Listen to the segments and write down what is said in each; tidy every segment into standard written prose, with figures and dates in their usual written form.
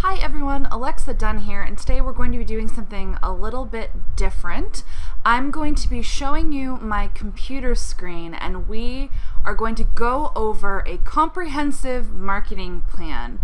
Hi everyone, Alexa Donne here, and today we're going to be doing something a little bit different. I'm going to be showing you my computer screen, and we are going to go over a comprehensive marketing plan.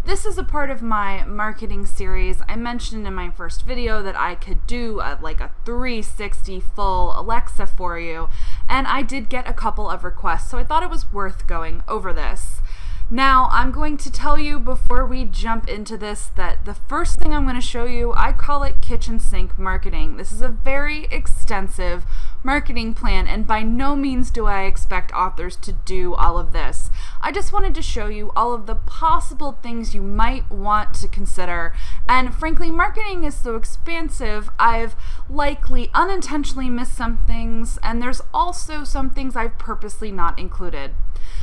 This is a part of my marketing series. I mentioned in my first video that I could do like a 360 full Alexa for you, and I did get a couple of requests, so I thought it was worth going over this. Now, I'm going to tell you before we jump into this that the first thing I'm going to show you, I call it kitchen sink marketing. This is a very extensive marketing plan, and by no means do I expect authors to do all of this. I just wanted to show you all of the possible things you might want to consider, and frankly, marketing is so expansive, I've likely unintentionally missed some things, and there's also some things I've purposely not included.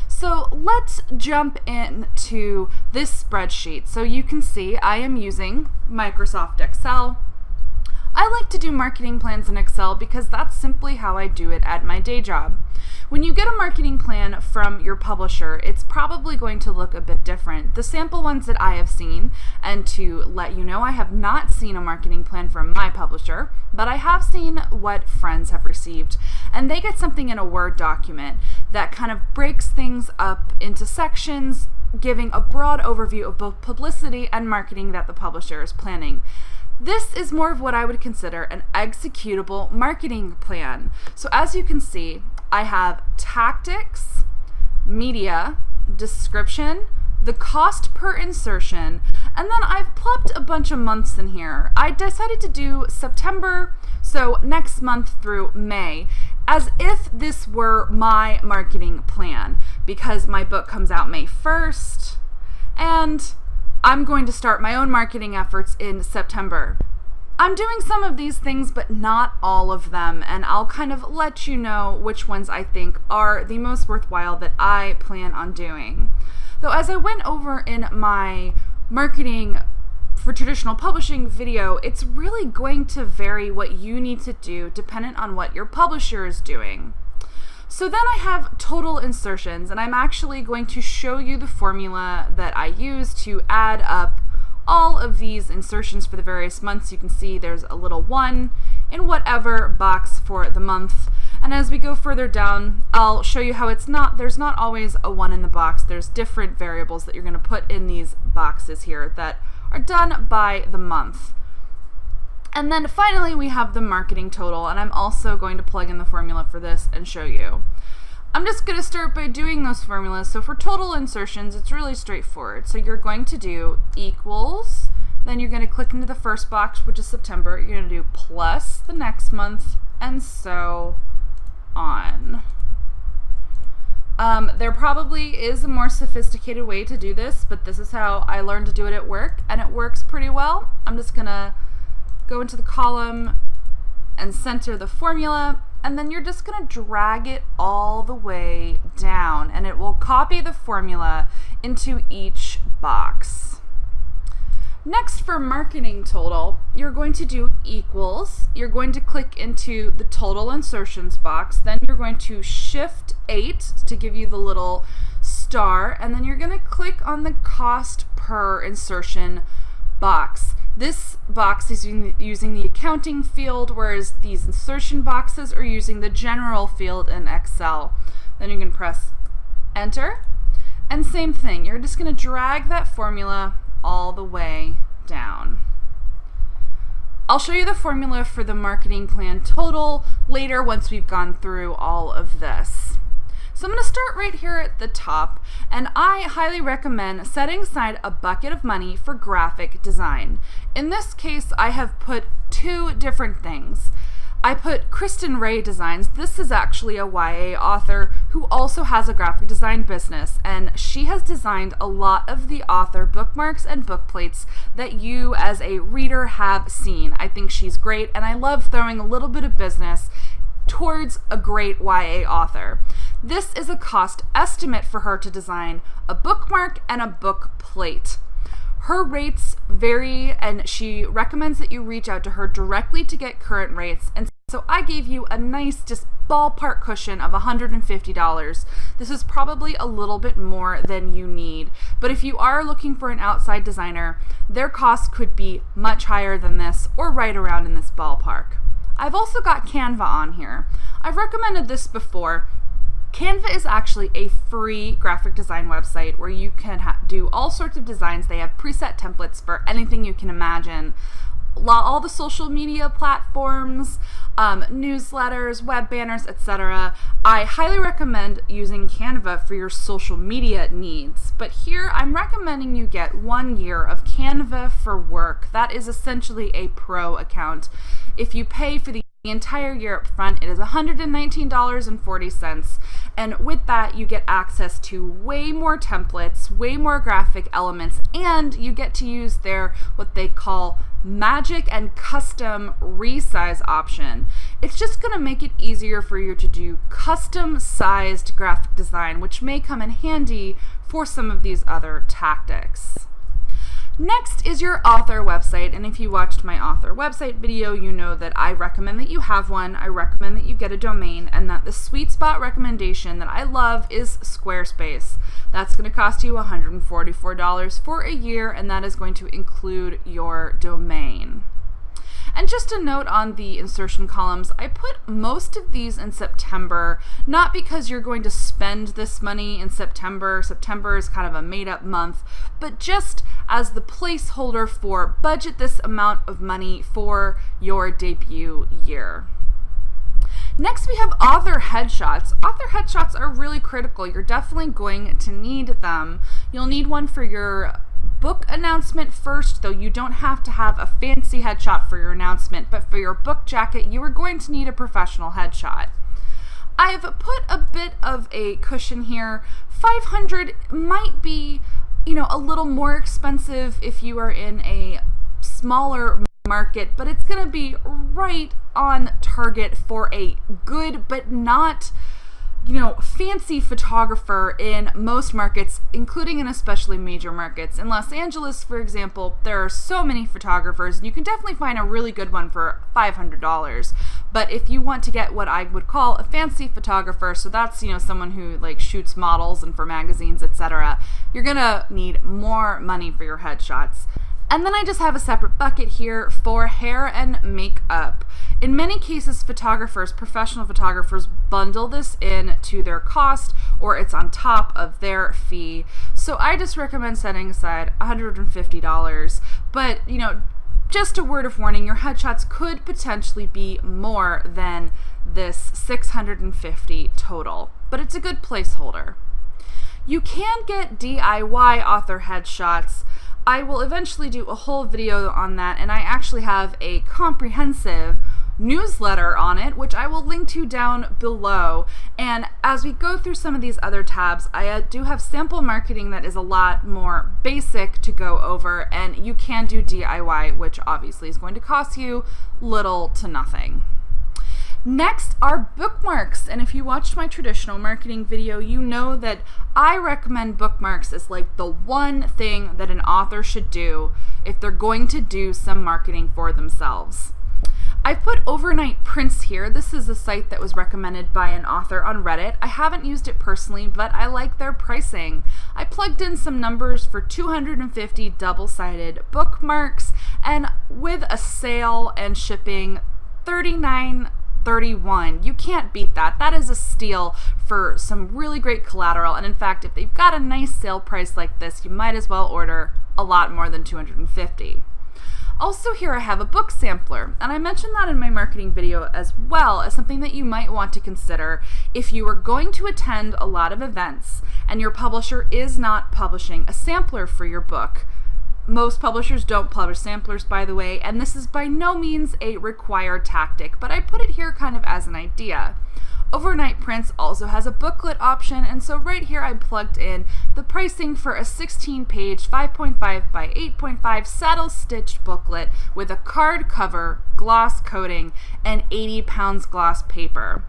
So let's jump into this spreadsheet. So you can see I am using Microsoft Excel. I like to do marketing plans in Excel because that's simply how I do it at my day job. When you get a marketing plan from your publisher, it's probably going to look a bit different. The sample ones that I have seen, and to let you know, I have not seen a marketing plan from my publisher, but I have seen what friends have received. And they get something in a Word document that kind of breaks things up into sections, giving a broad overview of both publicity and marketing that the publisher is planning. This is more of what I would consider an executable marketing plan. So as you can see, I have tactics, media, description, the cost per insertion, and then I've plopped a bunch of months in here. I decided to do September, so next month through May, as if this were my marketing plan, because my book comes out May 1st, and I'm going to start my own marketing efforts in September. I'm doing some of these things, but not all of them, and I'll kind of let you know which ones I think are the most worthwhile that I plan on doing. Though as I went over in my marketing for traditional publishing video, it's really going to vary what you need to do dependent on what your publisher is doing. So then I have total insertions, and I'm actually going to show you the formula that I use to add up all of these insertions for the various months. You can see there's a little 1 in whatever box for the month. And as we go further down, I'll show you how there's not always a 1 in the box. There's different variables that you're going to put in these boxes here that are done by the month. And then finally we have the marketing total, and I'm also going to plug in the formula for this and show you. I'm just going to start by doing those formulas. So for total insertions, it's really straightforward. So you're going to do equals, then you're going to click into the first box, which is September. You're going to do plus the next month, and so on. There probably is a more sophisticated way to do this, but this is how I learned to do it at work, and it works pretty well. I'm just going to go into the column and center the formula, and then you're just going to drag it all the way down, and it will copy the formula into each box. Next, for marketing total, you're going to do equals. You're going to click into the total insertions box, then you're going to shift 8 to give you the little star, and then you're going to click on the cost per insertion box. This box is using the accounting field, whereas these insertion boxes are using the general field in Excel. Then you can press enter, and same thing, you're just going to drag that formula all the way down. I'll show you the formula for the marketing plan total later once we've gone through all of this. So I'm going to start right here at the top, and I highly recommend setting aside a bucket of money for graphic design. In this case, I have put 2 different things. I put Kristen Ray Designs. This is actually a YA author who also has a graphic design business, and she has designed a lot of the author bookmarks and book plates that you as a reader have seen. I think she's great, and I love throwing a little bit of business towards a great YA author. This is a cost estimate for her to design a bookmark and a book plate. Her rates vary, and she recommends that you reach out to her directly to get current rates, and So I gave you a nice just ballpark cushion of $150. This is probably a little bit more than you need, but if you are looking for an outside designer, their cost could be much higher than this or right around in this ballpark. I've also got Canva on here. I've recommended this before. Canva is actually a free graphic design website where you can do all sorts of designs. They have preset templates for anything you can imagine. All the social media platforms, newsletters, web banners, etc. I highly recommend using Canva for your social media needs. But here I'm recommending you get 1 year of Canva for Work. That is essentially a pro account. If you pay for the entire year up front, it is $119.40, and with that you get access to way more templates, way more graphic elements, and you get to use their what they call magic and custom resize option. It's just going to make it easier for you to do custom sized graphic design, which may come in handy for some of these other tactics. Next is your author website, and if you watched my author website video, you know that I recommend that you have one. I recommend that you get a domain, and that the sweet spot recommendation that I love is Squarespace. That's going to cost you $144 for a year, and that is going to include your domain. And just a note on the insertion columns, I put most of these in September, not because you're going to spend this money in September. September is kind of a made-up month, but just as the placeholder for budget this amount of money for your debut year. Next, we have author headshots. Author headshots are really critical. You're definitely going to need them. You'll need one for your book announcement first, though you don't have to have a fancy headshot for your announcement, but for your book jacket, you are going to need a professional headshot. I've put a bit of a cushion here. $500 might be, a little more expensive if you are in a smaller market, but it's going to be right on target for a good but not fancy photographer in most markets, including in especially major markets. In Los Angeles, for example, there are so many photographers, and you can definitely find a really good one for $500. But if you want to get what I would call a fancy photographer, so that's, someone who shoots models and for magazines, etc., you're gonna need more money for your headshots. And then I just have a separate bucket here for hair and makeup. In many cases, professional photographers bundle this in to their cost, or it's on top of their fee. So I just recommend setting aside $150. But, just a word of warning, your headshots could potentially be more than this $650 total, but it's a good placeholder. You can get DIY author headshots. I will eventually do a whole video on that, and I actually have a comprehensive newsletter on it, which I will link to down below. And as we go through some of these other tabs, I do have sample marketing that is a lot more basic to go over, and you can do DIY, which obviously is going to cost you little to nothing. Next are bookmarks, and if you watched my traditional marketing video, you know that I recommend bookmarks as the one thing that an author should do if they're going to do some marketing for themselves. I've put Overnight Prints here. This is a site that was recommended by an author on Reddit. I haven't used it personally, but I like their pricing. I plugged in some numbers for 250 double-sided bookmarks, and with a sale and shipping, $39.31. You can't beat that. That is a steal for some really great collateral, and in fact, if they've got a nice sale price like this, you might as well order a lot more than 250. Also here I have a book sampler, and I mentioned that in my marketing video as well as something that you might want to consider if you are going to attend a lot of events and your publisher is not publishing a sampler for your book. Most publishers don't publish samplers, by the way, and this is by no means a required tactic, but I put it here kind of as an idea. Overnight Prints also has a booklet option, and so right here I plugged in the pricing for a 16-page 5.5 by 8.5 saddle-stitched booklet with a card cover, gloss coating, and 80 pounds gloss paper.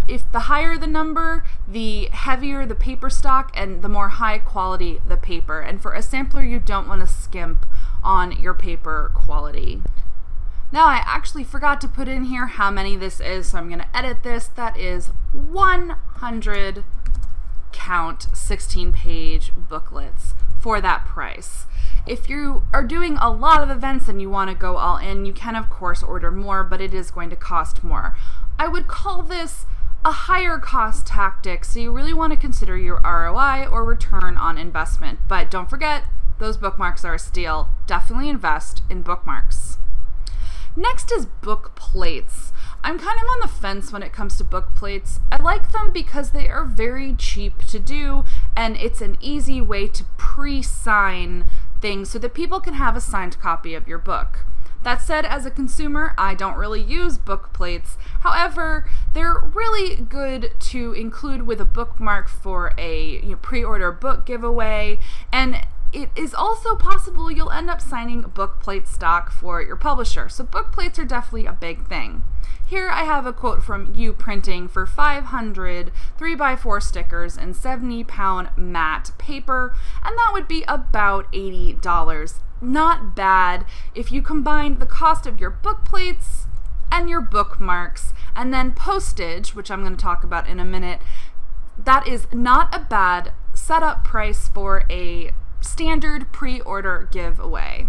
If the higher the number, the heavier the paper stock and the more high quality the paper. And for a sampler, you don't want to skimp on your paper quality. Now I actually forgot to put in here how many this is, so I'm going to edit this. That is 100 count 16-page booklets for that price. If you are doing a lot of events and you want to go all in, you can of course order more, but it is going to cost more. I would call this a higher cost tactic, so you really want to consider your ROI or return on investment. But don't forget, those bookmarks are a steal. Definitely invest in bookmarks. Next is Bookplates. I'm kind of on the fence when it comes to Bookplates. I like them because they are very cheap to do, and it's an easy way to pre-sign things so that people can have a signed copy of your book. That said, as a consumer, I don't really use Bookplates. However, they're really good to include with a bookmark for a pre-order book giveaway, and it is also possible you'll end up signing Bookplate stock for your publisher. So Bookplates are definitely a big thing. Here I have a quote from You Printing for 500 3x4 stickers and 70-pound matte paper, and that would be about $80. Not bad if you combine the cost of your bookplates and your bookmarks, and then postage, which I'm going to talk about in a minute. That is not a bad setup price for a standard pre-order giveaway.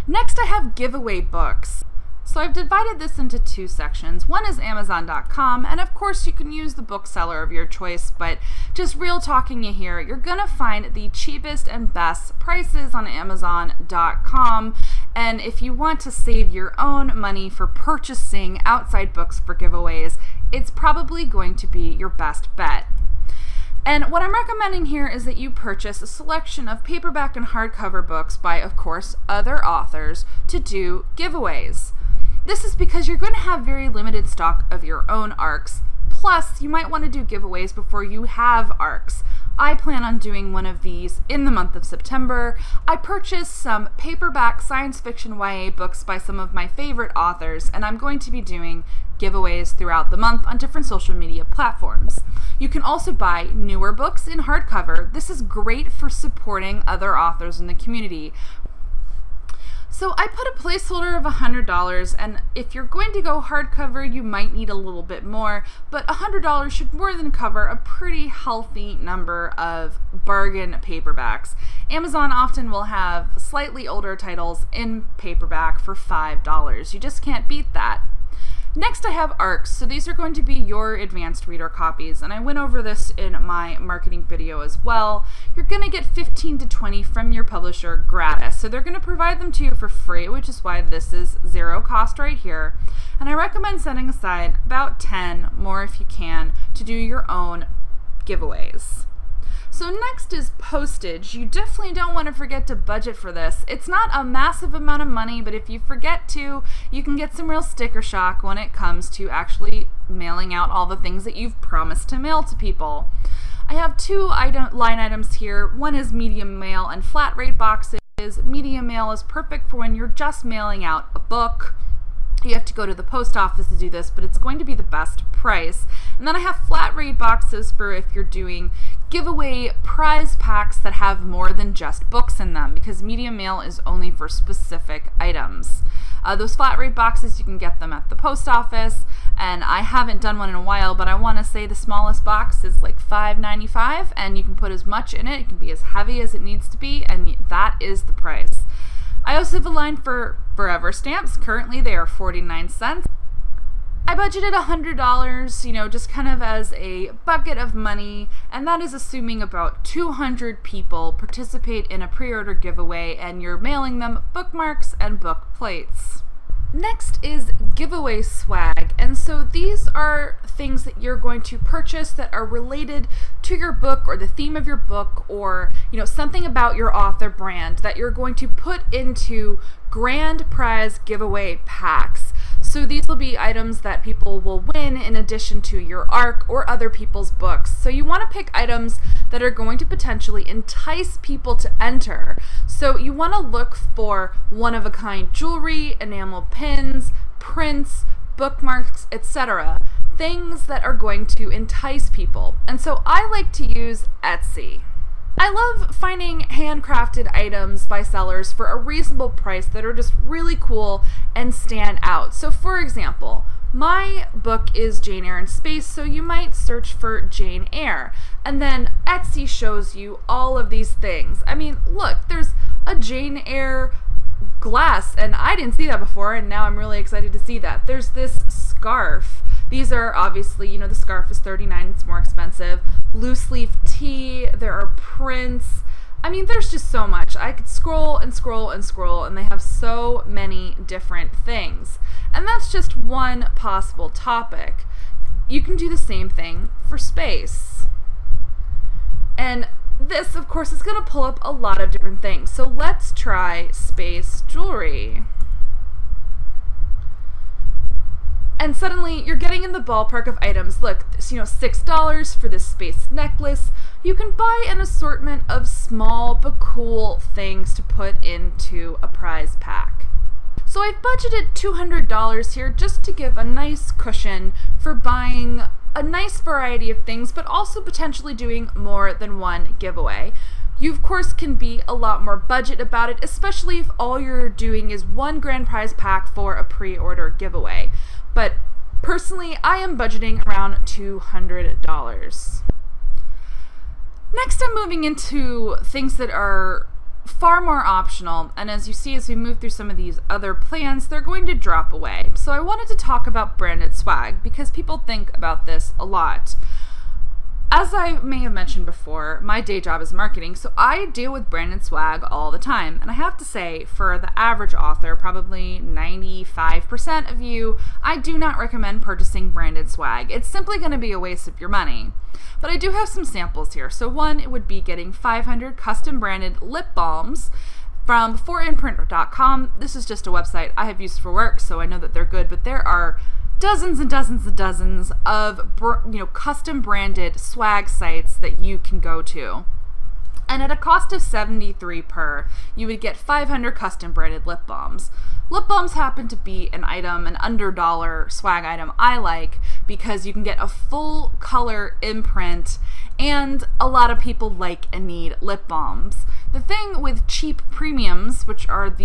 Next, I have giveaway books. So I've divided this into two sections. One is Amazon.com, and of course you can use the bookseller of your choice, but just real talking you here, you're gonna find the cheapest and best prices on Amazon.com, and if you want to save your own money for purchasing outside books for giveaways, it's probably going to be your best bet. And what I'm recommending here is that you purchase a selection of paperback and hardcover books by, of course, other authors to do giveaways. This is because you're going to have very limited stock of your own ARCs, plus you might want to do giveaways before you have ARCs. I plan on doing one of these in the month of September. I purchased some paperback science fiction YA books by some of my favorite authors, and I'm going to be doing giveaways throughout the month on different social media platforms. You can also buy newer books in hardcover. This is great for supporting other authors in the community. So I put a placeholder of $100, and if you're going to go hardcover, you might need a little bit more, but $100 should more than cover a pretty healthy number of bargain paperbacks. Amazon often will have slightly older titles in paperback for $5. You just can't beat that. Next, I have ARCs. So these are going to be your advanced reader copies, and I went over this in my marketing video as well. You're going to get 15 to 20 from your publisher gratis. So they're going to provide them to you for free, which is why this is zero cost right here. And I recommend setting aside about 10, more if you can, to do your own giveaways. So next is postage. You definitely don't want to forget to budget for this. It's not a massive amount of money, but if you forget to, you can get some real sticker shock when it comes to actually mailing out all the things that you've promised to mail to people. I have two line items here. One is medium mail and flat rate boxes. Medium mail is perfect for when you're just mailing out a book. You have to go to the post office to do this, but it's going to be the best price. And then I have flat rate boxes for if you're doing giveaway prize packs that have more than just books in them, because medium mail is only for specific items. Those flat rate boxes, you can get them at the post office, and I haven't done one in a while, but I want to say the smallest box is like $5.95, and you can put as much in it. It can be as heavy as it needs to be, and that is the price. I also have a line for forever stamps. Currently they are 49 cents. I budgeted $100, just kind of as a bucket of money, and that is assuming about 200 people participate in a pre-order giveaway and you're mailing them bookmarks and book plates. Next is giveaway swag, and so these are things that you're going to purchase that are related to your book or the theme of your book, or something about your author brand that you're going to put into grand prize giveaway packs. So these will be items that people will win in addition to your ARC or other people's books. So you want to pick items that are going to potentially entice people to enter. So you want to look for one-of-a-kind jewelry, enamel pins, prints, bookmarks, etc. Things that are going to entice people. And so I like to use Etsy. I love finding handcrafted items by sellers for a reasonable price that are just really cool and stand out. So for example, my book is Jane Eyre in Space, so you might search for Jane Eyre. And then Etsy shows you all of these things. I mean, look, there's a Jane Eyre glass, and I didn't see that before, and now I'm really excited to see that. There's this scarf. These are obviously, the scarf is $39, it's more expensive. Loose leaf tea, there are prints. I mean, there's just so much. I could scroll and scroll and scroll, and they have so many different things. And that's just one possible topic. You can do the same thing for space. And this, of course, is going to pull up a lot of different things. So let's try space jewelry. And suddenly you're getting in the ballpark of items. Look, $6 for this space necklace. You can buy an assortment of small but cool things to put into a prize pack. So I've budgeted $200 here just to give a nice cushion for buying a nice variety of things, but also potentially doing more than one giveaway. You, of course, can be a lot more budget about it, especially if all you're doing is one grand prize pack for a pre-order giveaway. But personally, I am budgeting around $200. Next, I'm moving into things that are far more optional, and as you see as we move through some of these other plans, they're going to drop away. So I wanted to talk about branded swag because people think about this a lot. As I may have mentioned before, my day job is marketing, so I deal with branded swag all the time. And I have to say, for the average author, probably 95% of you, I do not recommend purchasing branded swag. It's simply going to be a waste of your money. But I do have some samples here. So one, it would be getting 500 custom branded lip balms from forinprint.com. This is just a website I have used for work, so I know that they're good, but there are dozens and dozens and dozens of custom branded swag sites that you can go to. And at a cost of $73 per, you would get 500 custom branded lip balms. Lip balms happen to be an under $1 swag item I like because you can get a full color imprint, and a lot of people like and need lip balms. The thing with cheap premiums, which are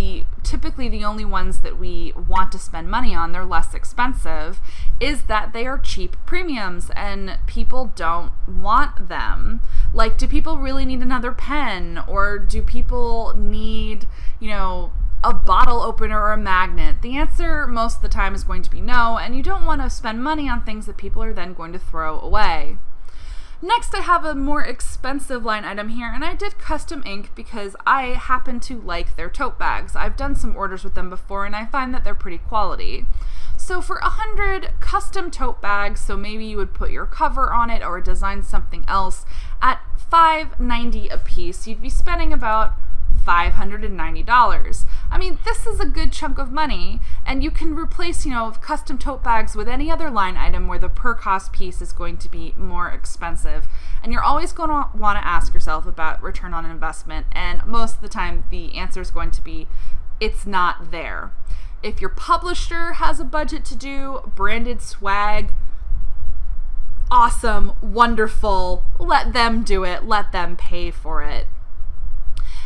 typically the only ones that we want to spend money on, they're less expensive, is that they are cheap premiums and people don't want them. Like, do people really need another pen? Or do people need, a bottle opener or a magnet? The answer most of the time is going to be no, and you don't want to spend money on things that people are then going to throw away. Next, I have a more expensive line item here, and I did custom ink because I happen to like their tote bags. I've done some orders with them before, and I find that they're pretty quality. So for 100 custom tote bags, so maybe you would put your cover on it or design something else, at $5.90 a piece, you'd be spending about $590. I mean, this is a good chunk of money, and you can replace, custom tote bags with any other line item where the per cost piece is going to be more expensive. And you're always going to want to ask yourself about return on investment, and most of the time the answer is going to be it's not there. If your publisher has a budget to do branded swag, awesome, wonderful, let them do it, let them pay for it.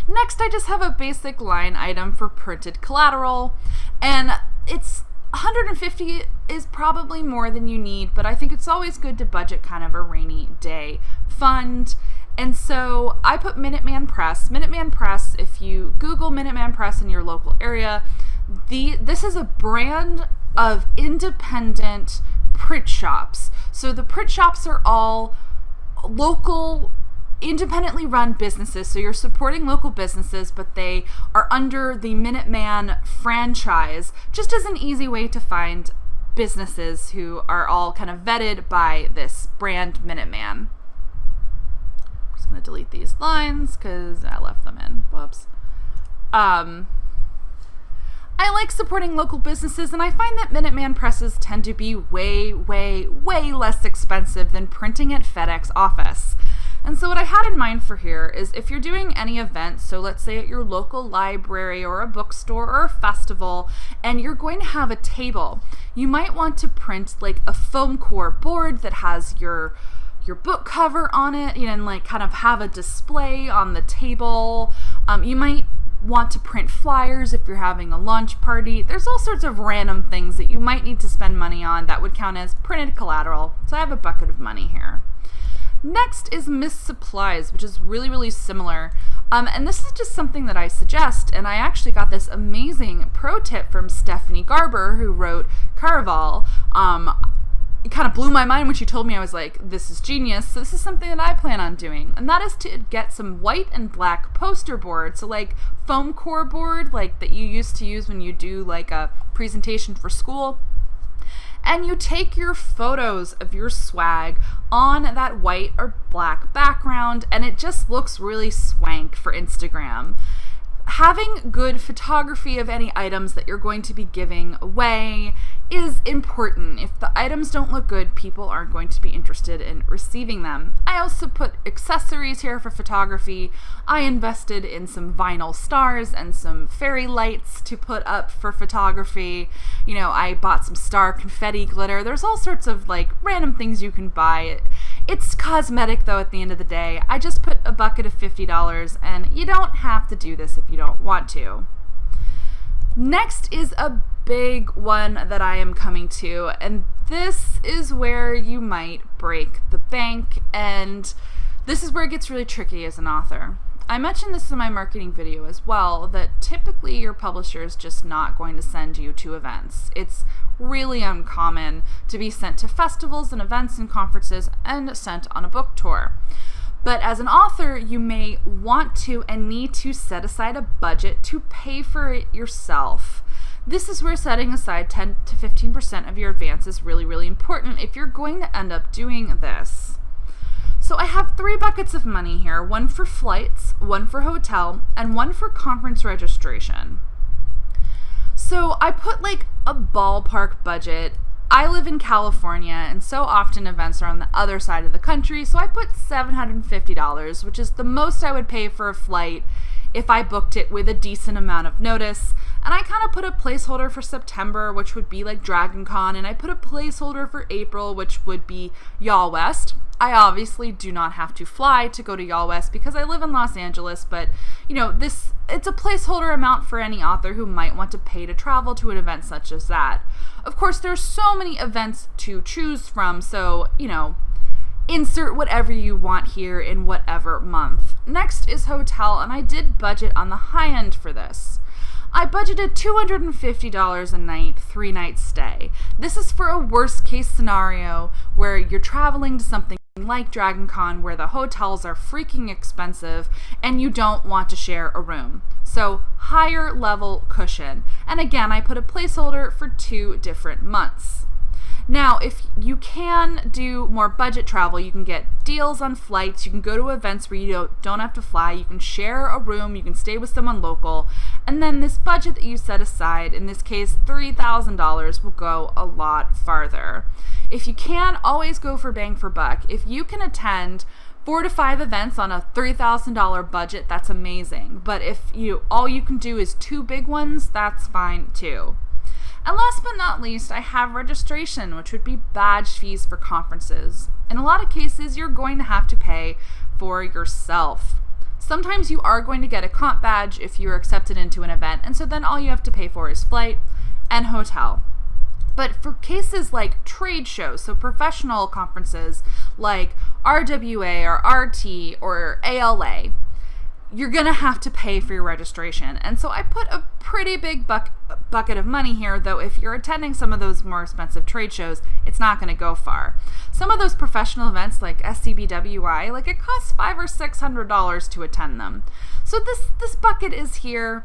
Next, I just have a basic line item for printed collateral, and it's $150 is probably more than you need, but I think it's always good to budget kind of a rainy day fund. And so I put Minuteman Press. Minuteman Press, if you Google Minuteman Press in your local area, this is a brand of independent print shops. So the print shops are all local, independently run businesses, so you're supporting local businesses, but they are under the Minuteman franchise, just as an easy way to find businesses who are all kind of vetted by this brand Minuteman. I'm just going to delete these lines because I left them in. Whoops. I like supporting local businesses, and I find that Minuteman presses tend to be way, way, way less expensive than printing at FedEx office. And so what I had in mind for here is if you're doing any event, so let's say at your local library or a bookstore or a festival, and you're going to have a table, you might want to print like a foam core board that has your your book cover on it, and like kind of have a display on the table. You might want to print flyers if you're having a launch party. There's all sorts of random things that you might need to spend money on that would count as printed collateral. So I have a bucket of money here. Next is missed supplies, which is really, really similar. And this is just something that I suggest, and I actually got this amazing pro tip from Stephanie Garber, who wrote Caraval. It kind of blew my mind when she told me. I was like, this is genius. So this is something that I plan on doing, and that is to get some white and black poster board. So like foam core board, like that you used to use when you do like a presentation for school. And you take your photos of your swag on that white or black background, and it just looks really swank for Instagram. Having good photography of any items that you're going to be giving away is important. If the items don't look good, people aren't going to be interested in receiving them. I also put accessories here for photography. I invested in some vinyl stars and some fairy lights to put up for photography. I bought some star confetti glitter. There's all sorts of like random things you can buy. It's cosmetic though at the end of the day. I just put a bucket of $50, and you don't have to do this if you don't want to. Next is a big one that I am coming to, and this is where you might break the bank, and this is where it gets really tricky as an author. I mentioned this in my marketing video as well, that typically your publisher is just not going to send you to events. It's really uncommon to be sent to festivals and events and conferences and sent on a book tour. But as an author, you may want to and need to set aside a budget to pay for it yourself. This is where setting aside 10 to 15% of your advance is really, really important if you're going to end up doing this. So I have 3 buckets of money here, one for flights, one for hotel, and one for conference registration. So I put like a ballpark budget. I live in California, and so often events are on the other side of the country, so I put $750, which is the most I would pay for a flight if I booked it with a decent amount of notice. And I kind of put a placeholder for September, which would be like Dragon Con, and I put a placeholder for April, which would be Y'all West. I obviously do not have to fly to go to Y'all West because I live in Los Angeles, but it's a placeholder amount for any author who might want to pay to travel to an event such as that. Of course, there's so many events to choose from, so, insert whatever you want here in whatever month. Next is hotel, and I did budget on the high end for this. I budgeted $250 a night, 3-night stay. This is for a worst case scenario where you're traveling to something like Dragon Con where the hotels are freaking expensive and you don't want to share a room. So higher level cushion. And again, I put a placeholder for 2 different months. Now, if you can do more budget travel, you can get deals on flights, you can go to events where you don't have to fly, you can share a room, you can stay with someone local, and then this budget that you set aside, in this case $3,000, will go a lot farther. If you can, always go for bang for buck. If you can attend 4 to 5 events on a $3,000 budget, that's amazing. But if all you can do is 2 big ones, that's fine too. And last but not least, I have registration, which would be badge fees for conferences. In a lot of cases, you're going to have to pay for yourself. Sometimes you are going to get a comp badge if you're accepted into an event, and so then all you have to pay for is flight and hotel. But for cases like trade shows, so professional conferences like RWA or RT or ALA, you're going to have to pay for your registration. And so I put a pretty big bucket of money here, though if you're attending some of those more expensive trade shows, it's not going to go far. Some of those professional events like SCBWI, it costs $500 or $600 to attend them. So this bucket is here.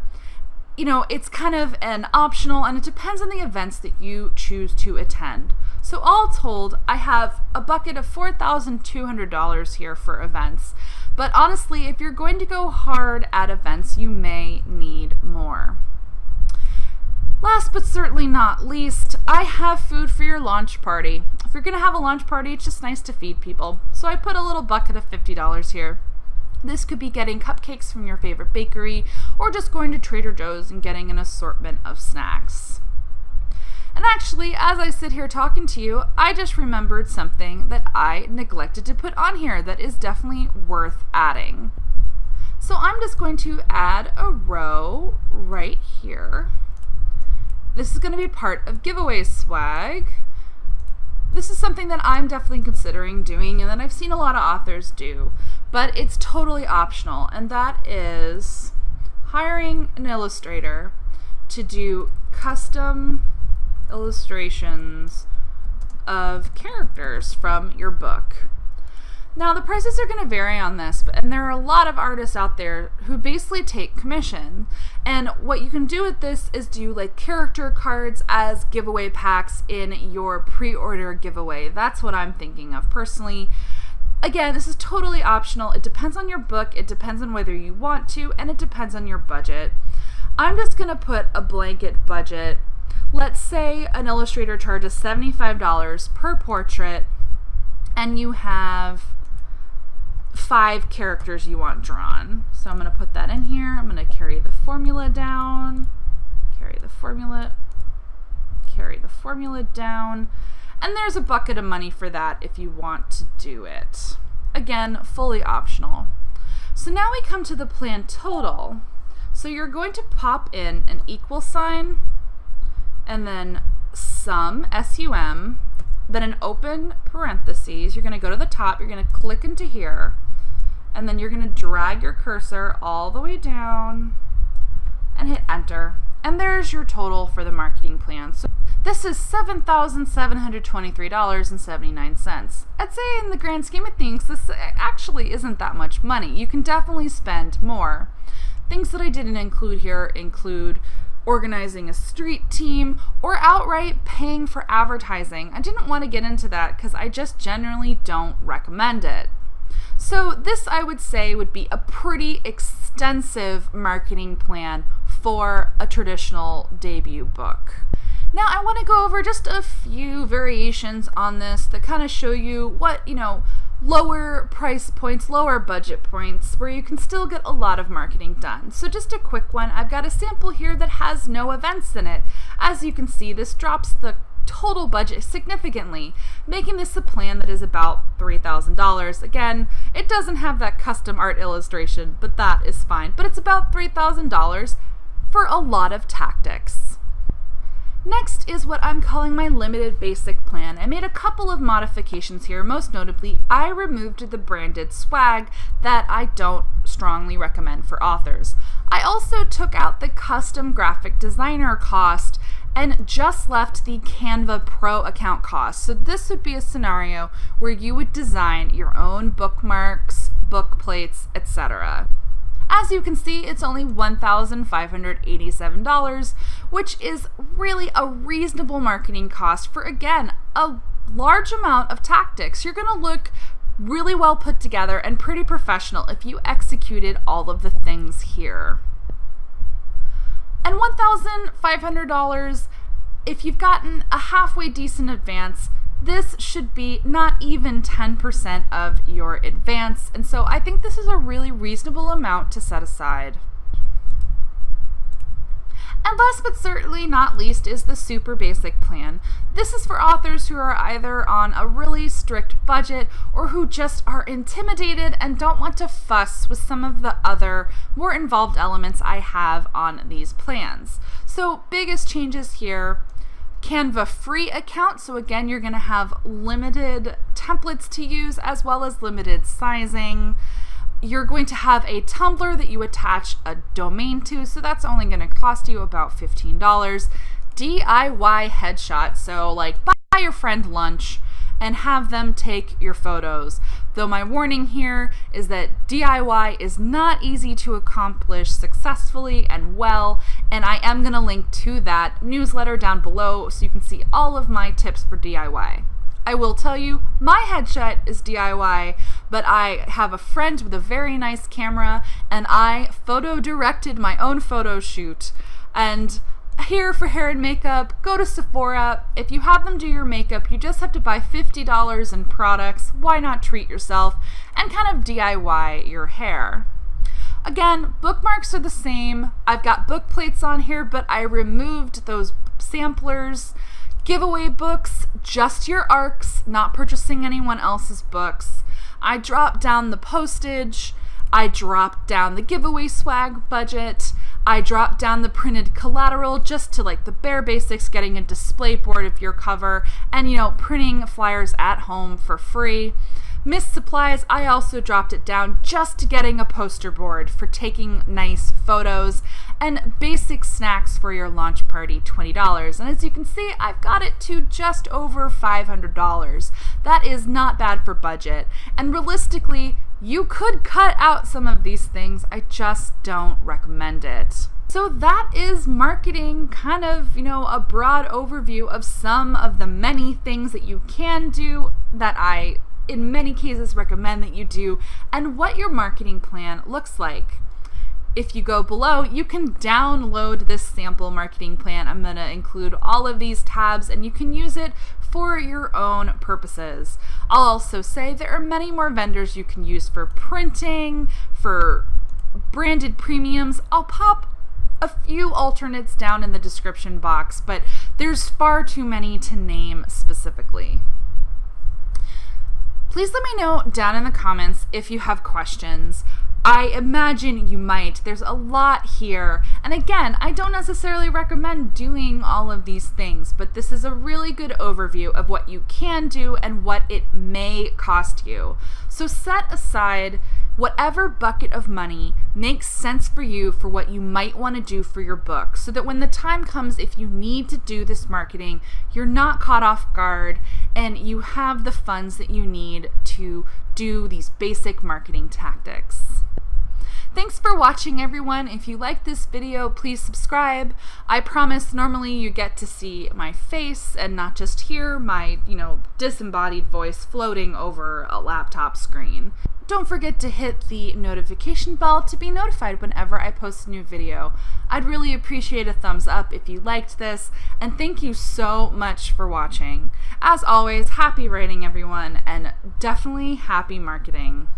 It's kind of an optional, and it depends on the events that you choose to attend. So all told, I have a bucket of $4,200 here for events. But honestly, if you're going to go hard at events, you may need more. Last but certainly not least, I have food for your launch party. If you're going to have a launch party, it's just nice to feed people. So I put a little bucket of $50 here. This could be getting cupcakes from your favorite bakery, or just going to Trader Joe's and getting an assortment of snacks. And actually, as I sit here talking to you, I just remembered something that I neglected to put on here that is definitely worth adding. So I'm just going to add a row right here. This is going to be part of giveaway swag. This is something that I'm definitely considering doing and that I've seen a lot of authors do, but it's totally optional, and that is hiring an illustrator to do custom illustrations of characters from your book. Now, the prices are going to vary on this, and there are a lot of artists out there who basically take commission. And what you can do with this is do like character cards as giveaway packs in your pre-order giveaway. That's what I'm thinking of personally. Again, this is totally optional. It depends on your book, it depends on whether you want to, and it depends on your budget. I'm just going to put a blanket budget. Let's say an illustrator charges $75 per portrait, and you have 5 characters you want drawn. So I'm going to put that in here. I'm going to carry the formula down, carry the formula down, and there's a bucket of money for that if you want to do it. Again, fully optional. So now we come to the plan total. So you're going to pop in an equal sign, and then sum, S-U-M, then an open parentheses. You're going to go to the top, you're going to click into here, and then you're going to drag your cursor all the way down and hit enter. And there's your total for the marketing plan. So this is $7,723.79. I'd say in the grand scheme of things, this actually isn't that much money. You can definitely spend more. Things that I didn't include here include organizing a street team or outright paying for advertising. I didn't want to get into that because I just generally don't recommend it. So this, I would say, would be a pretty extensive marketing plan for a traditional debut book. Now I want to go over just a few variations on this that kind of show you what, lower price points, lower budget points, where you can still get a lot of marketing done. So just a quick one, I've got a sample here that has no events in it. As you can see, this drops the total budget significantly, making this a plan that is about $3,000. Again, it doesn't have that custom art illustration, but that is fine. But it's about $3,000 for a lot of tactics. Next is what I'm calling my limited basic plan. I made a couple of modifications here. Most notably, I removed the branded swag that I don't strongly recommend for authors. I also took out the custom graphic designer cost and just left the Canva Pro account cost. So this would be a scenario where you would design your own bookmarks, book plates, etc. As you can see, it's only $1,587, which is really a reasonable marketing cost for, again, a large amount of tactics. You're going to look really well put together and pretty professional if you executed all of the things here. And $1,500, if you've gotten a halfway decent advance, this should be not even 10% of your advance, and so I think this is a really reasonable amount to set aside. And last but certainly not least is the super basic plan. This is for authors who are either on a really strict budget or who just are intimidated and don't want to fuss with some of the other more involved elements I have on these plans. So biggest changes here: Canva free account, so again you're going to have limited templates to use as well as limited sizing. You're going to have a Tumblr that you attach a domain to, so that's only going to cost you about $15. DIY headshot, so like buy your friend lunch and have them take your photos. Though my warning here is that DIY is not easy to accomplish successfully and well, and I am going to link to that newsletter down below so you can see all of my tips for DIY. I will tell you, my headshot is DIY, but I have a friend with a very nice camera, and I photo directed my own photo shoot. And here for hair and makeup, go to Sephora. If you have them do your makeup, you just have to buy $50 in products. Why not treat yourself and kind of DIY your hair? Again, bookmarks are the same. I've got book plates on here, but I removed those samplers. giveaway books, just your ARCs, not purchasing anyone else's books. I dropped down the postage. I dropped down the giveaway swag budget. I dropped down the printed collateral just to like the bare basics, getting a display board of your cover and, printing flyers at home for free. Missed supplies, I also dropped it down just to getting a poster board for taking nice photos, and basic snacks for your launch party, $20. And as you can see, I've got it to just over $500. That is not bad for budget. And realistically, you could cut out some of these things. I just don't recommend it. So that is marketing, kind of, a broad overview of some of the many things that you can do that I in many cases recommend that you do, and what your marketing plan looks like. If you go below, you can download this sample marketing plan. I'm going to include all of these tabs and you can use it for your own purposes. I'll also say there are many more vendors you can use for printing, for branded premiums. I'll pop a few alternates down in the description box, but there's far too many to name specifically. Please let me know down in the comments if you have questions. I imagine you might. There's a lot here. And again, I don't necessarily recommend doing all of these things, but this is a really good overview of what you can do and what it may cost you. So set aside whatever bucket of money makes sense for you for what you might want to do for your book, so that when the time comes, if you need to do this marketing, you're not caught off guard and you have the funds that you need to do these basic marketing tactics. Thanks for watching, everyone. If you like this video, please subscribe. I promise normally you get to see my face and not just hear my, disembodied voice floating over a laptop screen. Don't forget to hit the notification bell to be notified whenever I post a new video. I'd really appreciate a thumbs up if you liked this, and thank you so much for watching. As always, happy writing, everyone, and definitely happy marketing.